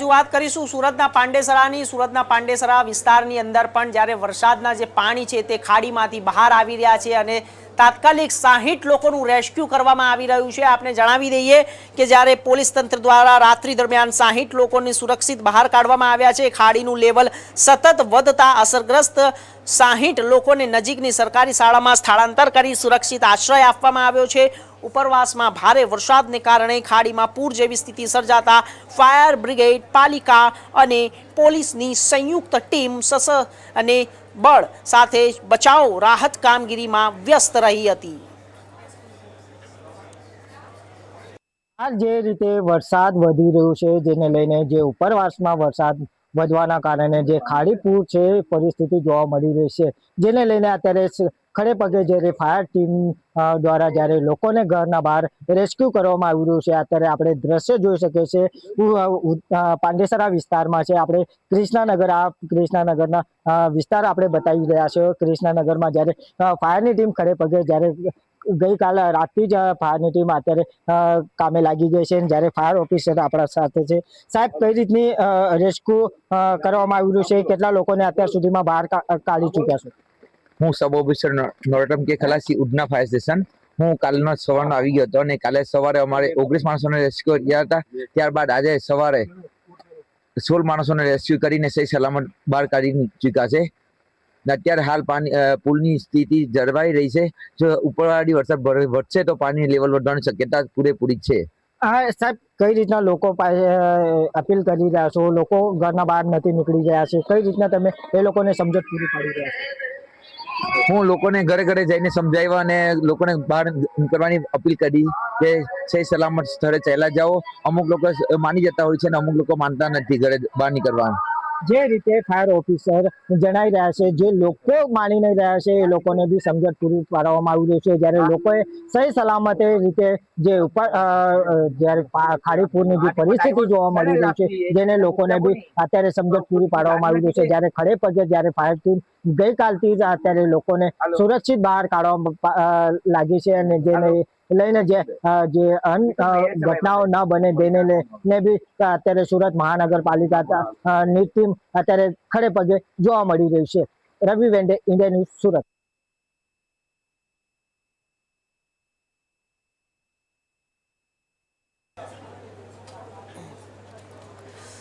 વાત કરીશું સુરતના પાંડેસરા વિસ્તારની અંદર પણ જ્યારે વરસાદના જે પાણી છે તે ખાડીમાંથી બહાર આવી રહ્યા છે અને તાત્કાલિક 60 લોકોનું રેસ્ક્યુ કરવામાં આવી રહ્યું છે। આપણે જણાવી દઈએ કે જ્યારે પોલીસ તંત્ર દ્વારા રાત્રિ દરમિયાન 60 લોકોને સુરક્ષિત બહાર કાઢવામાં આવ્યા છે। ખાડીનું લેવલ સતત વધતા અસરગ્રસ્ત 60 લોકોને નજીકની સરકારી શાળામાં સ્થળાંતર કરી સુરક્ષિત આશ્રય આપવામાં આવ્યો છે। ઉપરવાસમાં ભારે વરસાદને કારણે ખાડીમાં પૂર જેવી સ્થિતિ સર્જાતા ફાયર બ્રિગેડ, પાલિકા અને પોલીસની સંયુક્ત ટીમ અને બળ સાથે બચાવ રાહત કામગીરીમાં વ્યસ્ત રહી હતી। જે રીતે વરસાદ વધી રહ્યો છે જેને લઈને જે ઉપરવાસમાં વરસાદ વધવાના કારણે જે ખાડી પૂર છે પરિસ્થિતિ જોવા મળી રહી છે, જેને લઈને અત્યારે ખડે પગે જ્યારે ફાયર ટીમ દ્વારા જ્યારે લોકોને ઘરના બહાર રેસ્ક્યુ કરવામાં આવી રહ્યું છે। અત્યારે આપણે દ્રશ્ય જોઈ શકીએ છીએ પાંડેસરા વિસ્તારમાં છે। આપણે કૃષ્ણાનગરના વિસ્તાર આપણે બતાવી રહ્યા છે। કૃષ્ણાનગરમાં જ્યારે ફાયરની ટીમ ખડે પગે જ્યારે ગઈકાલે રાતથી જ ફાયરની ટીમ અત્યારે કામે લાગી ગઈ છે। જ્યારે ફાયર ઓફિસર આપણા સાથે છે। સાહેબ, કઈ રીતની રેસ્ક્યુ કરવામાં આવી રહ્યું છે? કેટલા લોકોને અત્યાર સુધીમાં બહાર કાઢી ચૂક્યા છો? હું સબ ઓફિસર નરોત્તમ કે ખલાસી ઉધના ફાયર સ્ટેશન। હું કાલનો સવારનો આવી ગયો હતો અને કાલે સવારે અમારે 19 માણસોને રેસ્ક્યુ કર્યા હતા। ત્યારબાદ આજે સવારે 16 માણસોને રેસ્ક્યુ કરીને સહી સલામત બહાર કાઢી ચૂક્યા છે। અત્યારે હાલ પુલની સ્થિતિ જળવાઈ રહી છે। જો ઉપરવાળી વરસાદ વધશે તો પાણીની લેવલ વધવાની શક્યતા પૂરેપૂરી છે। સાહેબ, કઈ રીતના લોકો પાસે અપીલ કરી રહ્યા છો? લોકો ઘરના બહાર નથી નીકળી રહ્યા છે, કઈ રીતના તમે એ લોકોને સમજણ પૂરી પાડી રહ્યા છો? હું લોકોને ઘરે ઘરે જઈને સમજાવ્યા અને લોકોને બહાર નીકળવાની અપીલ કરી કે સહી સલામત સ્થળે ચાલ્યા જાઓ। અમુક લોકો માની જતા હોય છે અને અમુક લોકો માનતા નથી ઘરે બહાર નીકળવાનું। જે રીતે ફાયર ઓફિસર જણાવી રહ્યા છે, જે લોકો માની નહીં રહ્યા છે એ લોકોને બી સમજણ પૂરી પાડવામાં આવી રહ્યું છે। જ્યારે લોકોએ સહી સલામત રીતે જે ઉપર જ્યારે ખાડી પૂરની જે પરિસ્થિતિ જોવા મળી રહી છે જેને લોકોને બી અત્યારે સમજણ પૂરી પાડવામાં આવી રહ્યું છે। જ્યારે ખડે પગે જ્યારે ફાયર ટીમ ગઈકાલથી જ અત્યારે લોકોને સુરક્ષિત બહાર કાઢવા લાગી છે અને જેને લઈને જે ઘટનાઓ ન બને તેને લઈને બી અત્યારે સુરત મહાનગરપાલિકા ની ટીમ અત્યારે ખડે પગે જોવા મળી રહી છે। રવિ વેંડે, ઇન્ડિયા ન્યૂઝ, સુરત।